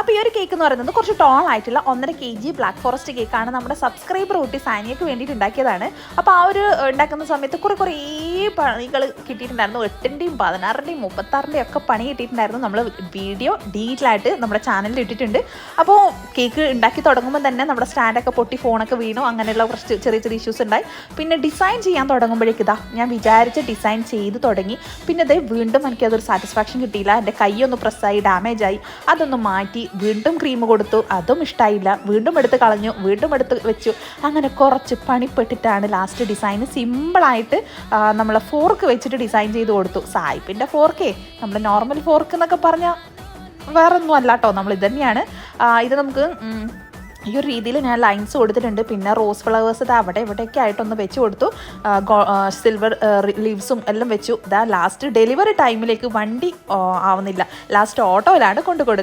അപ്പോൾ ഈ ഒരു കേക്ക് എന്ന് പറയുന്നത് കുറച്ച് ടോൾ ആയിട്ടുള്ള 1.5 kg ബ്ലാക്ക് ഫോറസ്റ്റ് കേക്കാണ്. നമ്മുടെ സബ്സ്ക്രൈബർ ഊട്ടി സാനിയക്ക് വേണ്ടിയിട്ട് ഉണ്ടാക്കിയതാണ്. അപ്പോൾ ആ ഒരു ഉണ്ടാക്കുന്ന സമയത്ത് കുറേ പണികൾ കിട്ടിയിട്ടുണ്ടായിരുന്നു. 8ൻ്റെയും 16ൻ്റെയും 36ൻ്റെയും ഒക്കെ പണി കിട്ടിയിട്ടുണ്ടായിരുന്നു. നമ്മൾ വീഡിയോ ഡീറ്റെയിൽ ആയിട്ട് നമ്മുടെ ചാനലിൽ ഇട്ടിട്ടുണ്ട്. അപ്പോൾ കേക്ക് ഉണ്ടാക്കി തുടങ്ങുമ്പോൾ തന്നെ നമ്മുടെ സ്റ്റാൻഡൊക്കെ പൊട്ടി ഫോണൊക്കെ വീണു, അങ്ങനെയുള്ള കുറച്ച് ചെറിയ ഇഷ്യൂസ് ഉണ്ടായി. പിന്നെ ഡിസൈൻ ചെയ്യാൻ തുടങ്ങുമ്പോഴേക്ക് ഞാൻ വിചാരിച്ച ഡിസൈൻ ചെയ്ത് തുടങ്ങി. പിന്നെ വീണ്ടും എനിക്കതൊരു സാറ്റിസ്ഫാക്ഷൻ കിട്ടിയില്ല. എൻ്റെ കൈയൊന്ന് പ്രസ്സായി ഡാമേജായി. അതൊന്ന് മാറ്റി വീണ്ടും ക്രീം കൊടുത്തു, അതും ഇഷ്ടമായില്ല. വീണ്ടും എടുത്ത് കളഞ്ഞു, വീണ്ടും എടുത്ത് വെച്ചു. അങ്ങനെ കുറച്ച് പണിപ്പെട്ടിട്ടാണ് ലാസ്റ്റ് ഡിസൈൻ സിമ്പിളായിട്ട് നമ്മൾ ഫോർക്ക് വെച്ചിട്ട് ഡിസൈൻ ചെയ്ത് കൊടുത്തു. സായിപ്പിൻ്റെ ഫോർക്കേ നമ്മൾ നോർമൽ ഫോർക്ക് എന്നൊക്കെ പറഞ്ഞാൽ വേറെ ഒന്നും അല്ല കേട്ടോ, നമ്മൾ ഇത് തന്നെയാണ്. ഇത് നമുക്ക് ഈ ഒരു രീതിയിൽ ഞാൻ ലൈൻസ് കൊടുത്തിട്ടുണ്ട്. പിന്നെ റോസ് ഫ്ലവേഴ്സ് അവിടെ ഇവിടെയൊക്കെ ആയിട്ടൊന്ന് വെച്ച് കൊടുത്തു. സിൽവർ ലീവ്സും എല്ലാം വെച്ചു. ലാസ്റ്റ് ഡെലിവറി ടൈമിലേക്ക് വണ്ടി ആവുന്നില്ല, ലാസ്റ്റ് ഓട്ടോയിലാണ് കൊണ്ടു കൊടുത്തത്.